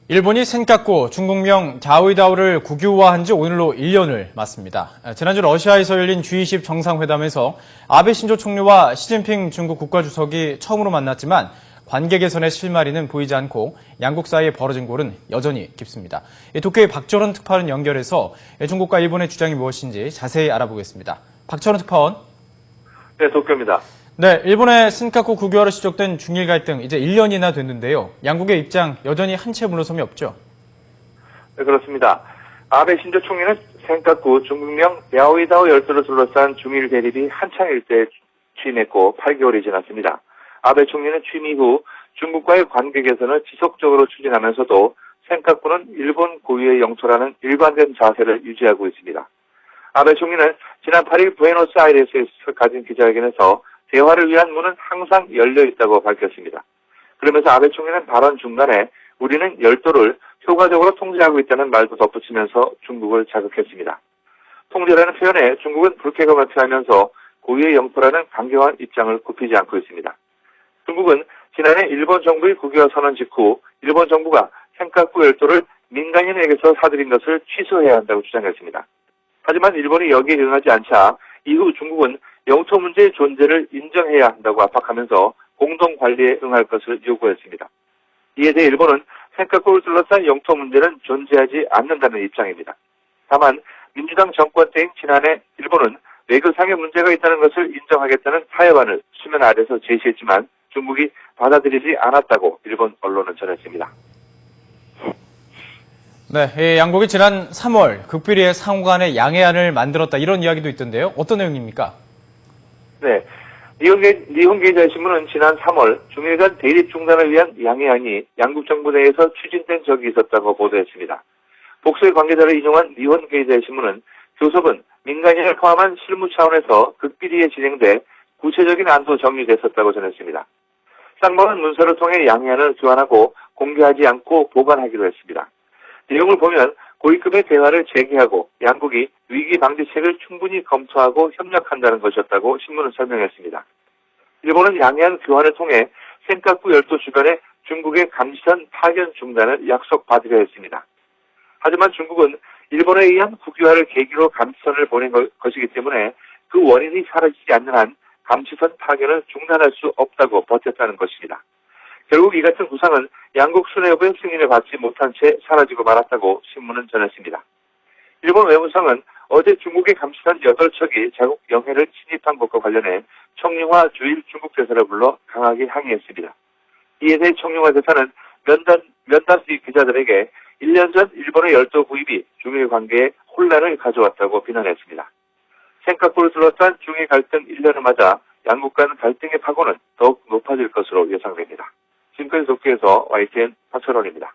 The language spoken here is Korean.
일본이 센카쿠, 중국명 자오이다오를 국유화한 지 오늘로 1년을 맞습니다. 지난주 러시아에서 열린 G20 정상회담에서 아베 신조 총리와 시진핑 중국 국가주석이 처음으로 만났지만 관계 개선의 실마리는 보이지 않고 양국 사이에 벌어진 골은 여전히 깊습니다. 도쿄의 박철원 특파원 연결해서 중국과 일본의 주장이 무엇인지 자세히 알아보겠습니다. 박철원 특파원. 네, 도쿄입니다. 네, 일본의 센카쿠 국유화로 시작된 중일 갈등 이제 1년이나 됐는데요. 양국의 입장 여전히 한 채 물러섬이 없죠? 네, 그렇습니다. 아베 신조 총리는 센카쿠 중국명 야오이다오 열도를 둘러싼 중일 대립이 한창일 때 취임했고 8개월이 지났습니다. 아베 총리는 취임 이후 중국과의 관계 개선을 지속적으로 추진하면서도 센카쿠는 일본 고유의 영토라는 일관된 자세를 유지하고 있습니다. 아베 총리는 지난 8일 부에노스아이레스에서 가진 기자회견에서 대화를 위한 문은 항상 열려 있다고 밝혔습니다. 그러면서 아베 총리는 발언 중간에 우리는 열도를 효과적으로 통제하고 있다는 말도 덧붙이면서 중국을 자극했습니다. 통제라는 표현에 중국은 불쾌감을 표하면서 고유의 영토라는 강경한 입장을 굽히지 않고 있습니다. 중국은 지난해 일본 정부의 국유화 선언 직후 일본 정부가 센카쿠 열도를 민간인에게서 사들인 것을 취소해야 한다고 주장했습니다. 하지만 일본이 여기에 응하지 않자 이후 중국은 영토 문제의 존재를 인정해야 한다고 압박하면서 공동 관리에 응할 것을 요구했습니다. 이에 대해 일본은 센카쿠를 둘러싼 영토 문제는 존재하지 않는다는 입장입니다. 다만 민주당 정권 때인 지난해 일본은 외교상의 문제가 있다는 것을 인정하겠다는 타협안을 수면 아래서 제시했지만 중국이 받아들이지 않았다고 일본 언론은 전했습니다. 네, 양국이 지난 3월 극비리의 상호 간의 양해안을 만들었다 이런 이야기도 있던데요. 어떤 내용입니까? 네, 니혼게이자신문은 지난 3월 중일 간 대립 중단을 위한 양해안이 양국 정부 내에서 추진된 적이 있었다고 보도했습니다. 복수의 관계자를 인용한 니혼게이자신문은 교섭은 민간인을 포함한 실무 차원에서 극비리에 진행돼 구체적인 안도 정리됐었다고 전했습니다. 쌍방은 문서를 통해 양해안을 교환하고 공개하지 않고 보관하기로 했습니다. 내용을 보면 고위급의 대화를 재개하고 양국이 위기 방지책을 충분히 검토하고 협력한다는 것이었다고 신문은 설명했습니다. 일본은 양해안 교환을 통해 센카쿠 열도 주변에 중국의 감시선 파견 중단을 약속받으려 했습니다. 하지만 중국은 일본에 의한 국유화를 계기로 감시선을 보낸 것이기 때문에 그 원인이 사라지지 않는 한 감시선 파견을 중단할 수 없다고 버텼다는 것입니다. 결국 이 같은 구상은 양국 수뇌부의 승인을 받지 못한 채 사라지고 말았다고 신문은 전했습니다. 일본 외무성은 어제 중국의 감시선 8척이 자국 영해를 침입한 것과 관련해 청룡화 주일 중국 대사를 불러 강하게 항의했습니다. 이에 대해 청룡화 대사는 면담 뒤 기자들에게 1년 전 일본의 열도 구입이 중일 관계에 혼란을 가져왔다고 비난했습니다. 센카쿠를 둘러싼 중일 갈등 1년을 맞아 양국 간 갈등의 파고는 더욱 높아질 것으로 예상됩니다. 지금까지 도쿄에서 YTN 박철원입니다.